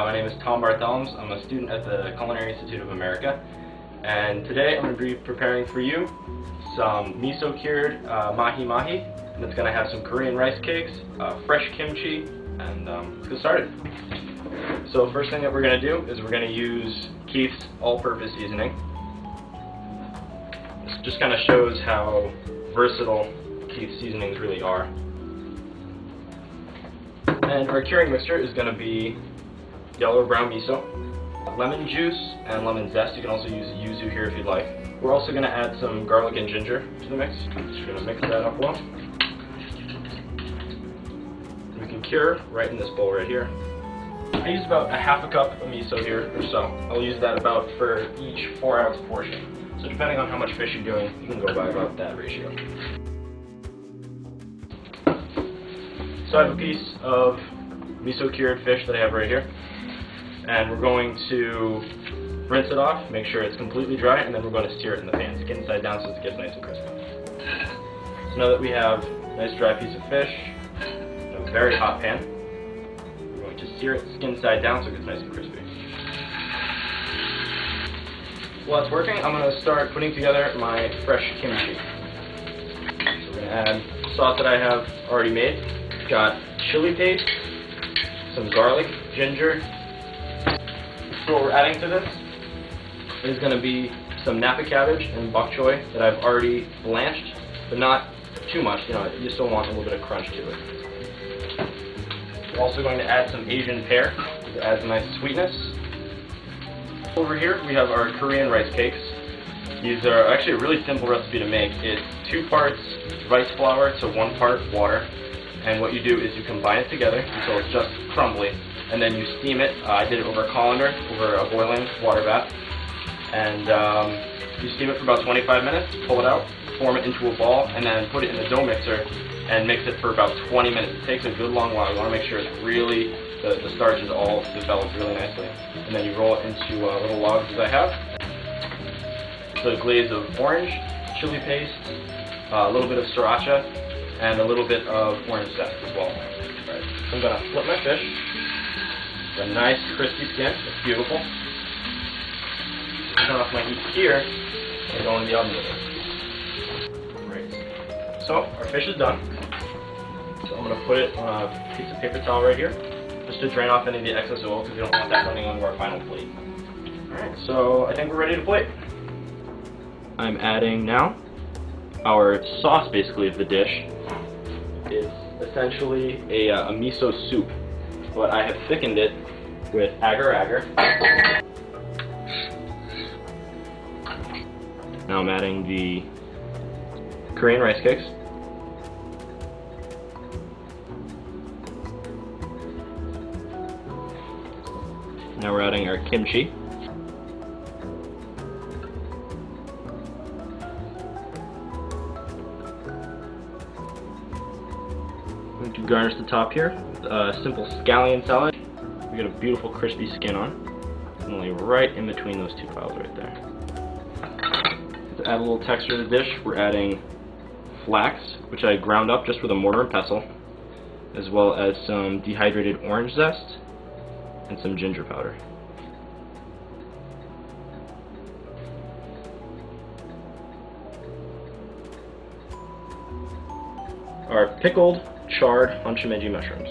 My name is Tom Barthelmes. I'm a student at the Culinary Institute of America, and today I'm going to be preparing for you some miso cured mahi-mahi, and it's going to have some Korean rice cakes, fresh kimchi, and let's get started. So first thing that we're going to do is we're going to use Keith's all-purpose seasoning. This just kind of shows how versatile Keith's seasonings really are. And our curing mixture is going to be yellow or brown miso, lemon juice, and lemon zest. You can also use yuzu here if you'd like. We're also going to add some garlic and ginger to the mix. Just going to mix that up well. And we can cure right in this bowl right here. I use about a half a cup of miso here or so. I'll use that about for each 4-ounce portion. So depending on how much fish you're doing, you can go by about that ratio. So I have a piece of miso cured fish that I have right here, and we're going to rinse it off, make sure it's completely dry, and then we're going to sear it in the pan, skin side down so it gets nice and crispy. So now that we have a nice dry piece of fish in a very hot pan, we're going to sear it skin side down so it gets nice and crispy. While it's working, I'm going to start putting together my fresh kimchi. So we're going to add the sauce that I have already made. Got chili paste, some garlic, ginger. So what we're adding to this is going to be some napa cabbage and bok choy that I've already blanched, but not too much. You just don't want a little bit of crunch to it. We're also going to add some Asian pear to add some nice sweetness. Over here we have our Korean rice cakes. These are actually a really simple recipe to make. It's 2 parts rice flour to 1 part water. And what you do is you combine it together until it's just crumbly, and then you steam it. I did it over a colander, over a boiling water bath, and you steam it for about 25 minutes, pull it out, form it into a ball, and then put it in the dough mixer and mix it for about 20 minutes. It takes a good long while. You want to make sure it's really, the starch is all developed really nicely. And then you roll it into little logs as I have. So a glaze of orange, chili paste, a little bit of sriracha, and a little bit of orange zest as well. Right. So I'm going to flip my fish. It's a nice crispy skin. It's beautiful. Turn off my heat here and go in the oven with it. Great. So our fish is done. So I'm going to put it on a piece of paper towel right here, just to drain off any of the excess oil because we don't want that running onto our final plate. Alright, so I think we're ready to plate. I'm adding now our sauce basically of the dish. It's essentially a miso soup, but I have thickened it with agar-agar. Now I'm adding the Korean rice cakes. Now we're adding our kimchi. I'm going to garnish the top here with a simple scallion salad. We got a beautiful crispy skin on. And lay right in between those 2 piles right there. To add a little texture to the dish, we're adding flax, which I ground up just with a mortar and pestle, as well as some dehydrated orange zest and some ginger powder. Our pickled, charred Honshimeji mushrooms.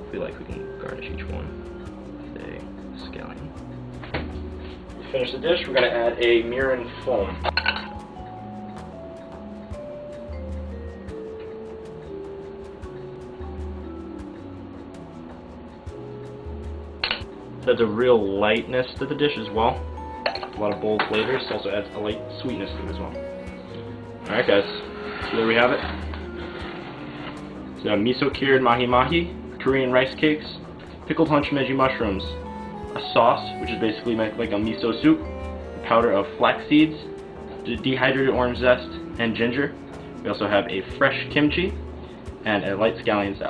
If we like, we can garnish each one with a scallion. To finish the dish, we're going to add a mirin foam. It adds a real lightness to the dish as well. A lot of bold flavors. It also adds a light sweetness to it as well. Alright guys, so there we have it. So miso cured mahi-mahi, Korean rice cakes, pickled Honshimeji mushrooms, a sauce, which is basically like a miso soup, a powder of flax seeds, dehydrated orange zest, and ginger. We also have a fresh kimchi, and a light scallion salad.